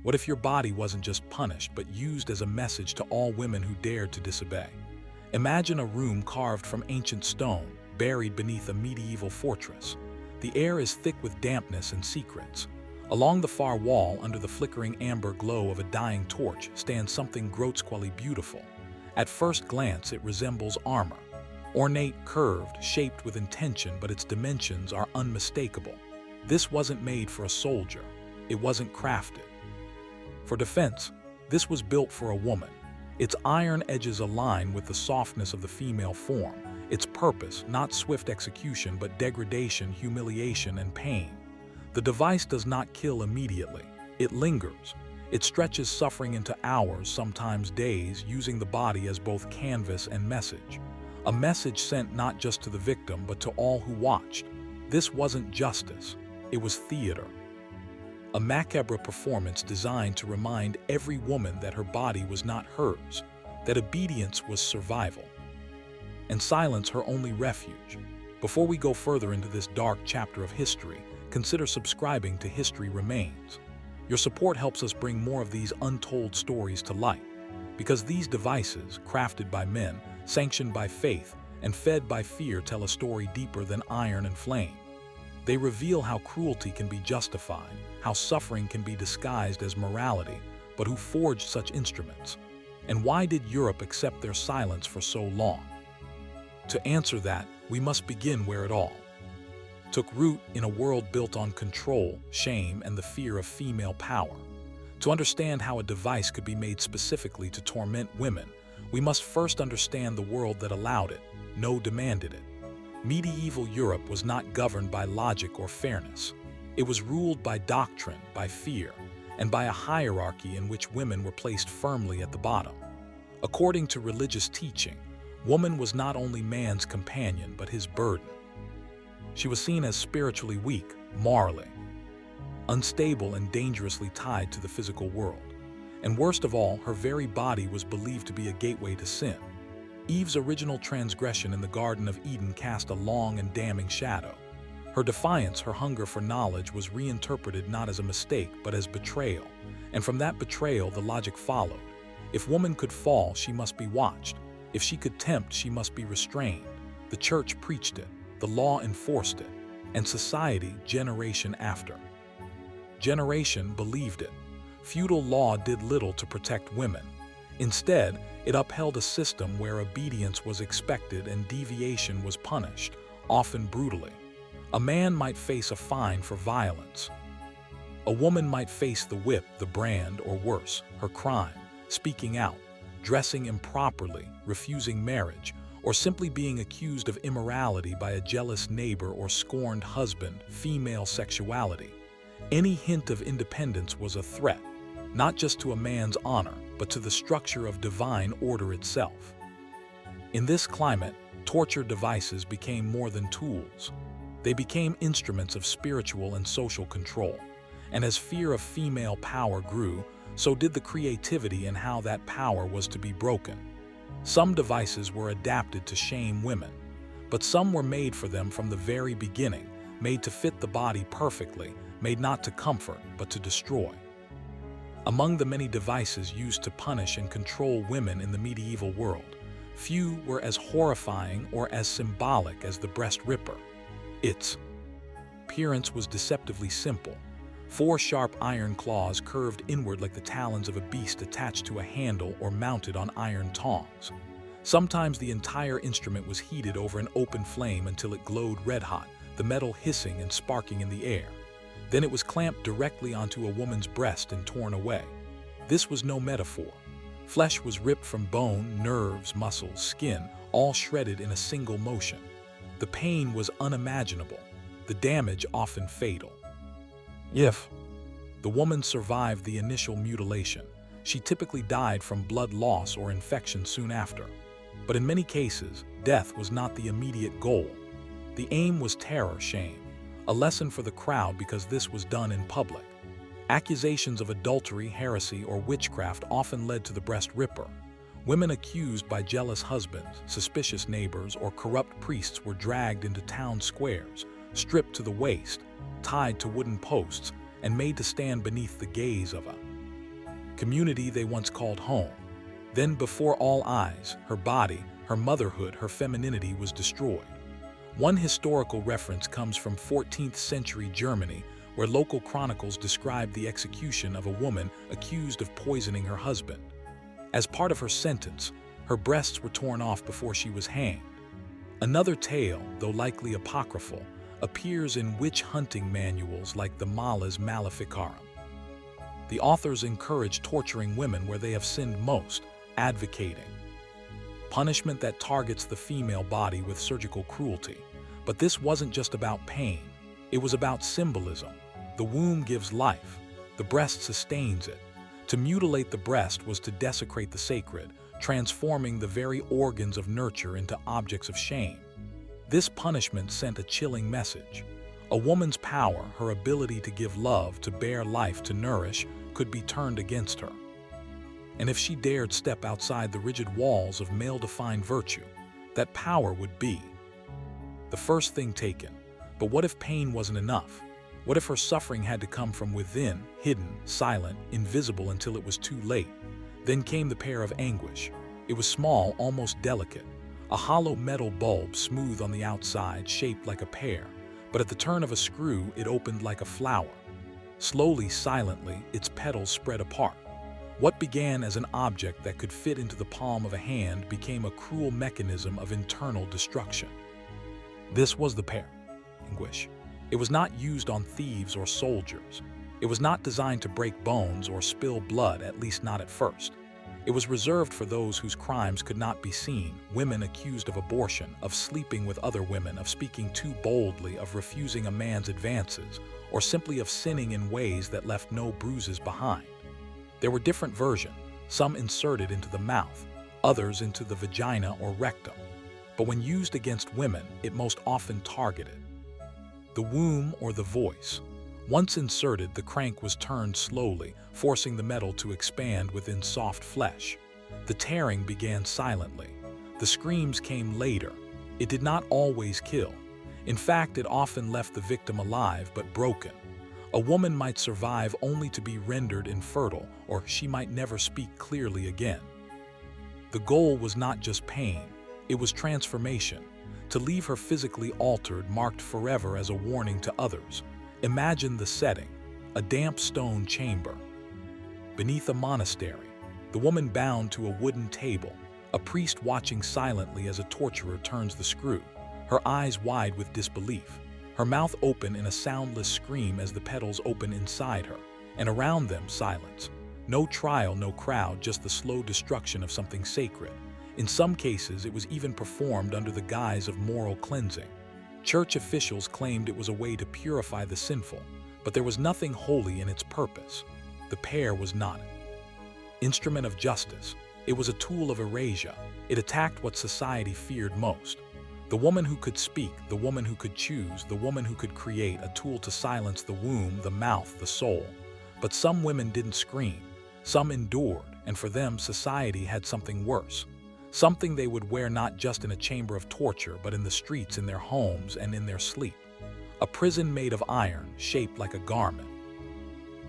What if your body wasn't just punished, but used as a message to all women who dared to disobey? Imagine a room carved from ancient stone, buried beneath a medieval fortress. The air is thick with dampness and secrets. Along the far wall, under the flickering amber glow of a dying torch, stands something grotesquely beautiful. At first glance, it resembles armor. Ornate, curved, shaped with intention, but its dimensions are unmistakable. This wasn't made for a soldier. It wasn't crafted for defense. This was built for a woman. Its iron edges align with the softness of the female form. Its purpose, not swift execution, but degradation, humiliation, and pain. The device does not kill immediately. It lingers. It stretches suffering into hours, sometimes days, using the body as both canvas and message. A message sent not just to the victim, but to all who watched. This wasn't justice. It was theater. A macabre performance designed to remind every woman that her body was not hers, that obedience was survival, and silence her only refuge. Before we go further into this dark chapter of history, consider subscribing to History Remains. Your support helps us bring more of these untold stories to light, because these devices, crafted by men, sanctioned by faith, and fed by fear, tell a story deeper than iron and flame. They reveal how cruelty can be justified, how suffering can be disguised as morality, but who forged such instruments? And why did Europe accept their silence for so long? To answer that, we must begin where it all took root, in a world built on control, shame, and the fear of female power. To understand how a device could be made specifically to torment women, we must first understand the world that allowed it, no demanded it. Medieval Europe was not governed by logic or fairness. It was ruled by doctrine, by fear, and by a hierarchy in which women were placed firmly at the bottom. According to religious teaching, woman was not only man's companion, but his burden. She was seen as spiritually weak, morally unstable, and dangerously tied to the physical world. And worst of all, her very body was believed to be a gateway to sin. Eve's original transgression in the Garden of Eden cast a long and damning shadow. Her defiance, her hunger for knowledge, was reinterpreted not as a mistake, but as betrayal. And from that betrayal, the logic followed. If woman could fall, she must be watched. If she could tempt, she must be restrained. The church preached it, the law enforced it, and society, generation after generation, believed it. Feudal law did little to protect women. Instead, it upheld a system where obedience was expected and deviation was punished, often brutally. A man might face a fine for violence. A woman might face the whip, the brand, or worse, her crime, speaking out, dressing improperly, refusing marriage, or simply being accused of immorality by a jealous neighbor or scorned husband. Female sexuality. Any hint of independence was a threat, not just to a man's honor, but to the structure of divine order itself. In this climate, torture devices became more than tools. They became instruments of spiritual and social control. And as fear of female power grew, so did the creativity in how that power was to be broken. Some devices were adapted to shame women, but some were made for them from the very beginning, made to fit the body perfectly, made not to comfort, but to destroy. Among the many devices used to punish and control women in the medieval world, few were as horrifying or as symbolic as the breast ripper. Its appearance was deceptively simple. 4 sharp iron claws curved inward like the talons of a beast attached to a handle or mounted on iron tongs. Sometimes the entire instrument was heated over an open flame until it glowed red-hot, the metal hissing and sparking in the air. Then it was clamped directly onto a woman's breast and torn away. This was no metaphor. Flesh was ripped from bone, nerves, muscles, skin, all shredded in a single motion. The pain was unimaginable, the damage often fatal. If the woman survived the initial mutilation, she typically died from blood loss or infection soon after. But in many cases, death was not the immediate goal. The aim was terror, shame, a lesson for the crowd because this was done in public. Accusations of adultery, heresy, or witchcraft often led to the breast ripper. Women accused by jealous husbands, suspicious neighbors, or corrupt priests were dragged into town squares, stripped to the waist, tied to wooden posts, and made to stand beneath the gaze of a community they once called home. Then, before all eyes, her body, her motherhood, her femininity was destroyed. One historical reference comes from 14th century Germany, where local chronicles describe the execution of a woman accused of poisoning her husband. As part of her sentence, her breasts were torn off before she was hanged. Another tale, though likely apocryphal, appears in witch hunting manuals like the Malleus Maleficarum. The authors encourage torturing women where they have sinned most, advocating punishment that targets the female body with surgical cruelty. But this wasn't just about pain. It was about symbolism. The womb gives life. The breast sustains it. To mutilate the breast was to desecrate the sacred, transforming the very organs of nurture into objects of shame. This punishment sent a chilling message. A woman's power, her ability to give love, to bear life, to nourish, could be turned against her. And if she dared step outside the rigid walls of male-defined virtue, that power would be the first thing taken. But what if pain wasn't enough? What if her suffering had to come from within, hidden, silent, invisible until it was too late? Then came the pear of anguish. It was small, almost delicate, a hollow metal bulb, smooth on the outside, shaped like a pear, but at the turn of a screw it opened like a flower. Slowly, silently, its petals spread apart. What began as an object that could fit into the palm of a hand became a cruel mechanism of internal destruction. This was the pear of anguish. It was not used on thieves or soldiers. It was not designed to break bones or spill blood, at least not at first. It was reserved for those whose crimes could not be seen, women accused of abortion, of sleeping with other women, of speaking too boldly, of refusing a man's advances, or simply of sinning in ways that left no bruises behind. There were different versions, some inserted into the mouth, others into the vagina or rectum. But when used against women, it most often targeted the womb or the voice. Once inserted, the crank was turned slowly, forcing the metal to expand within soft flesh. The tearing began silently. The screams came later. It did not always kill. In fact, it often left the victim alive but broken. A woman might survive only to be rendered infertile, or she might never speak clearly again. The goal was not just pain, it was transformation. To leave her physically altered, marked forever as a warning to others. Imagine the setting, a damp stone chamber. Beneath a monastery, the woman bound to a wooden table, a priest watching silently as a torturer turns the screw, her eyes wide with disbelief, her mouth open in a soundless scream as the petals open inside her, and around them silence. No trial, no crowd, just the slow destruction of something sacred. In some cases, it was even performed under the guise of moral cleansing. Church officials claimed it was a way to purify the sinful, but there was nothing holy in its purpose. The pear was not an instrument of justice. It was a tool of erasure. It attacked what society feared most. The woman who could speak, the woman who could choose, the woman who could create, a tool to silence the womb, the mouth, the soul. But some women didn't scream. Some endured, and for them, society had something worse. Something they would wear not just in a chamber of torture, but in the streets, in their homes, and in their sleep. A prison made of iron, shaped like a garment.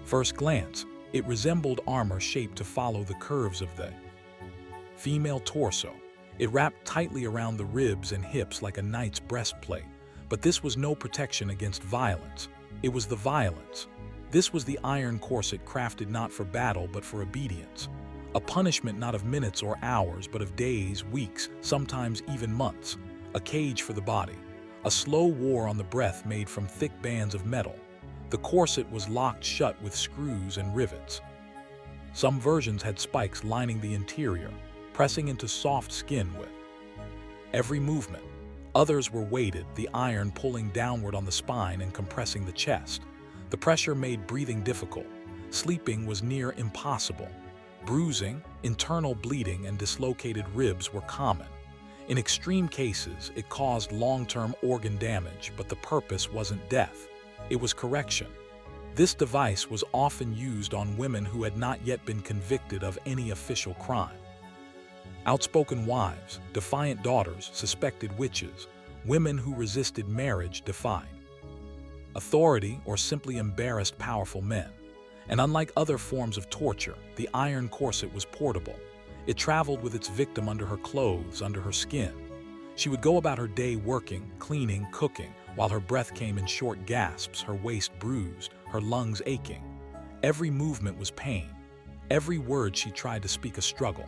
First glance, it resembled armor shaped to follow the curves of the female torso. It wrapped tightly around the ribs and hips like a knight's breastplate. But this was no protection against violence. It was the violence. This was the iron corset crafted not for battle, but for obedience. A punishment not of minutes or hours, but of days, weeks, sometimes even months. A cage for the body. A slow war on the breath made from thick bands of metal. The corset was locked shut with screws and rivets. Some versions had spikes lining the interior, pressing into soft skin with every movement. Others were weighted, the iron pulling downward on the spine and compressing the chest. The pressure made breathing difficult. Sleeping was near impossible. Bruising, internal bleeding, and dislocated ribs were common. In extreme cases, it caused long-term organ damage, but the purpose wasn't death. It was correction. This device was often used on women who had not yet been convicted of any official crime. Outspoken wives, defiant daughters, suspected witches, women who resisted marriage defied authority, or simply embarrassed powerful men. And unlike other forms of torture, the iron corset was portable. It traveled with its victim under her clothes, under her skin. She would go about her day working, cleaning, cooking, while her breath came in short gasps, her waist bruised, her lungs aching. Every movement was pain. Every word she tried to speak a struggle.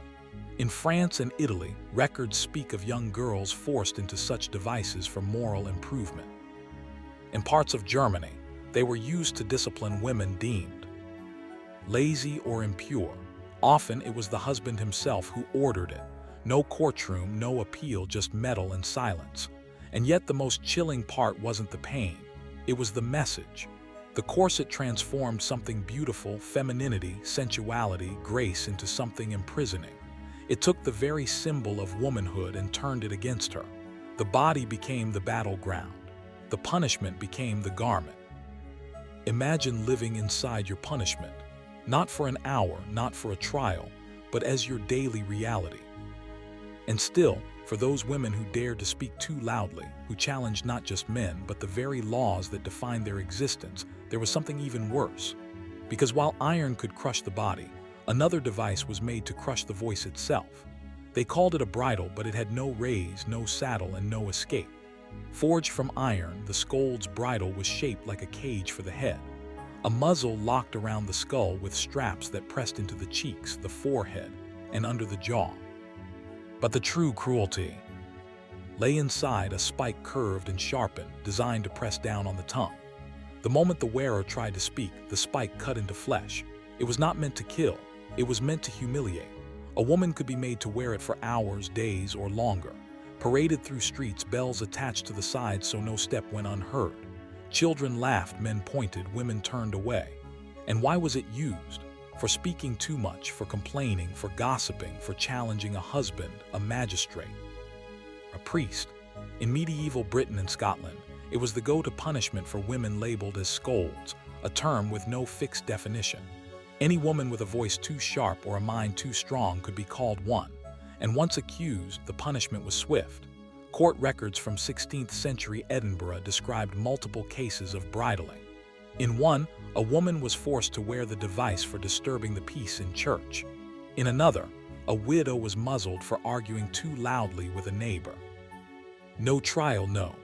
In France and Italy, records speak of young girls forced into such devices for moral improvement. In parts of Germany, they were used to discipline women deemed lazy or impure. Often it was the husband himself who ordered it. No courtroom, no appeal, just metal and silence. And yet the most chilling part wasn't the pain. It was the message. The corset transformed something beautiful, femininity, sensuality, grace, into something imprisoning. It took the very symbol of womanhood and turned it against her. The body became the battleground. The punishment became the garment. Imagine living inside your punishment, not for an hour, not for a trial, but as your daily reality. And still, for those women who dared to speak too loudly, who challenged not just men, but the very laws that defined their existence, there was something even worse. Because while iron could crush the body, another device was made to crush the voice itself. They called it a bridle, but it had no raise, no saddle, and no escape. Forged from iron, the scold's bridle was shaped like a cage for the head. A muzzle locked around the skull with straps that pressed into the cheeks, the forehead, and under the jaw. But the true cruelty lay inside a spike curved and sharpened, designed to press down on the tongue. The moment the wearer tried to speak, the spike cut into flesh. It was not meant to kill, it was meant to humiliate. A woman could be made to wear it for hours, days, or longer. Paraded through streets, bells attached to the sides so no step went unheard. Children laughed, men pointed, women turned away. And why was it used? For speaking too much, for complaining, for gossiping, for challenging a husband, a magistrate, a priest. In medieval Britain and Scotland, it was the go-to punishment for women labeled as scolds, a term with no fixed definition. Any woman with a voice too sharp or a mind too strong could be called one. And once accused, the punishment was swift. Court records from 16th century Edinburgh described multiple cases of bridling. In one, a woman was forced to wear the device for disturbing the peace in church. In another, a widow was muzzled for arguing too loudly with a neighbor. No trial, no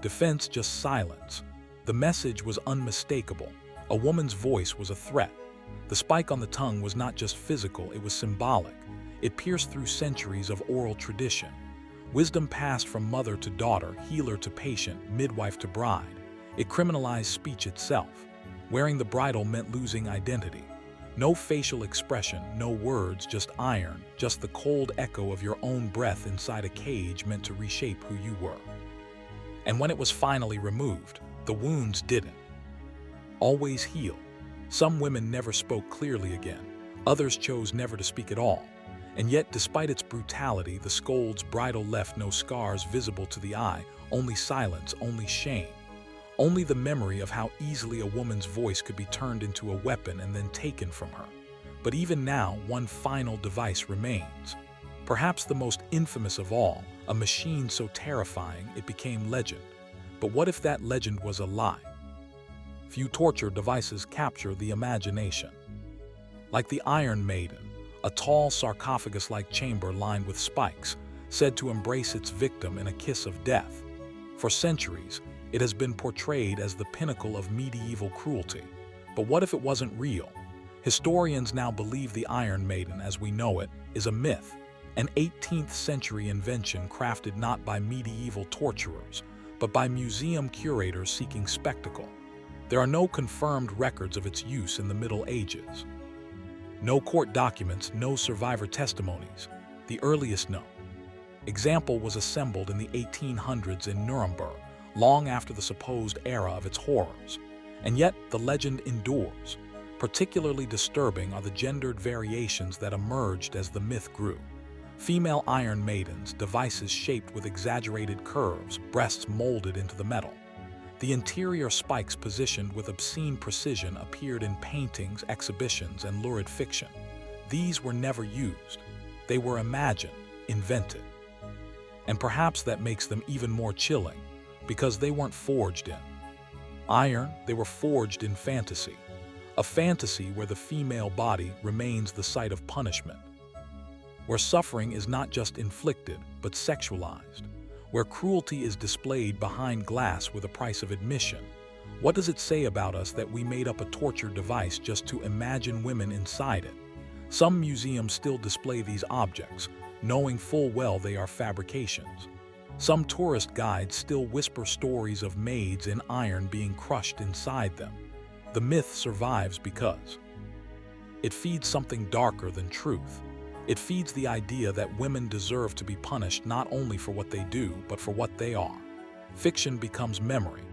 defense, just silence. The message was unmistakable. A woman's voice was a threat. The spike on the tongue was not just physical, it was symbolic. It pierced through centuries of oral tradition. Wisdom passed from mother to daughter, healer to patient, midwife to bride. It criminalized speech itself. Wearing the bridle meant losing identity. No facial expression, no words, just iron, just the cold echo of your own breath inside a cage meant to reshape who you were. And when it was finally removed, the wounds didn't always heal. Some women never spoke clearly again. Others chose never to speak at all. And yet, despite its brutality, the scold's bridle left no scars visible to the eye, only silence, only shame. Only the memory of how easily a woman's voice could be turned into a weapon and then taken from her. But even now, one final device remains. Perhaps the most infamous of all, a machine so terrifying it became legend. But what if that legend was a lie? Few torture devices capture the imagination. Like the Iron Maiden, a tall sarcophagus-like chamber lined with spikes, said to embrace its victim in a kiss of death. For centuries, it has been portrayed as the pinnacle of medieval cruelty. But what if it wasn't real? Historians now believe the Iron Maiden, as we know it, is a myth, an 18th century invention crafted not by medieval torturers, but by museum curators seeking spectacle. There are no confirmed records of its use in the Middle Ages. No court documents, no survivor testimonies. The earliest known example was assembled in the 1800s in Nuremberg, long after the supposed era of its horrors. And yet, the legend endures. Particularly disturbing are the gendered variations that emerged as the myth grew. Female Iron Maidens, devices shaped with exaggerated curves, breasts molded into the metal. The interior spikes positioned with obscene precision appeared in paintings, exhibitions, and lurid fiction. These were never used. They were imagined, invented. And perhaps that makes them even more chilling, because they weren't forged in iron, they were forged in fantasy. A fantasy where the female body remains the site of punishment, where suffering is not just inflicted, but sexualized, where cruelty is displayed behind glass with a price of admission. What does it say about us that we made up a torture device just to imagine women inside it? Some museums still display these objects, knowing full well they are fabrications. Some tourist guides still whisper stories of maids in iron being crushed inside them. The myth survives because it feeds something darker than truth. It feeds the idea that women deserve to be punished not only for what they do, but for what they are. Fiction becomes memory,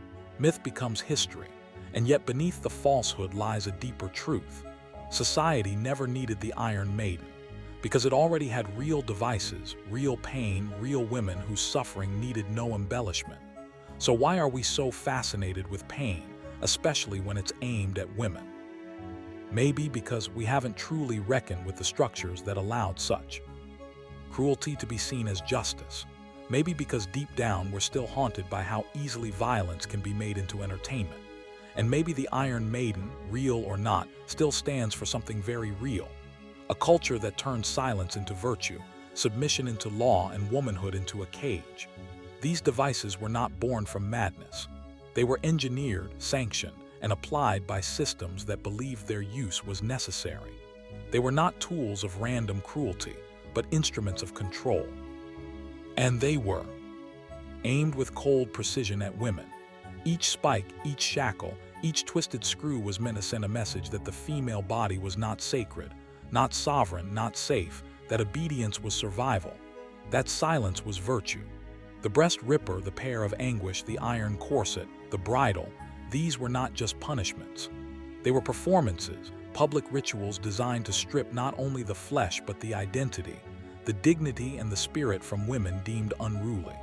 myth becomes history, and yet beneath the falsehood lies a deeper truth. Society never needed the Iron Maiden, because it already had real devices, real pain, real women whose suffering needed no embellishment. So why are we so fascinated with pain, especially when it's aimed at women? Maybe because we haven't truly reckoned with the structures that allowed such cruelty to be seen as justice. Maybe because deep down we're still haunted by how easily violence can be made into entertainment. And maybe the Iron Maiden, real or not, still stands for something very real. A culture that turned silence into virtue, submission into law, and womanhood into a cage. These devices were not born from madness. They were engineered, sanctioned, and applied by systems that believed their use was necessary. They were not tools of random cruelty, but instruments of control. And they were aimed with cold precision at women. Each spike, each shackle, each twisted screw was meant to send a message that the female body was not sacred, not sovereign, not safe, that obedience was survival, that silence was virtue. The breast ripper, the pair of anguish, the iron corset, the bridle, these were not just punishments. They were performances, public rituals designed to strip not only the flesh but the identity, the dignity and the spirit from women deemed unruly.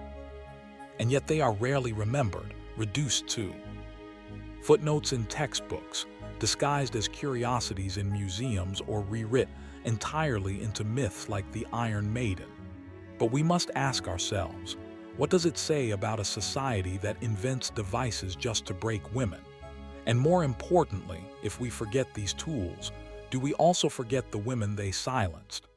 And yet they are rarely remembered, reduced to footnotes in textbooks, disguised as curiosities in museums, or rewrit entirely into myths like the Iron Maiden. But we must ask ourselves, what does it say about a society that invents devices just to break women? And more importantly, if we forget these tools, do we also forget the women they silenced?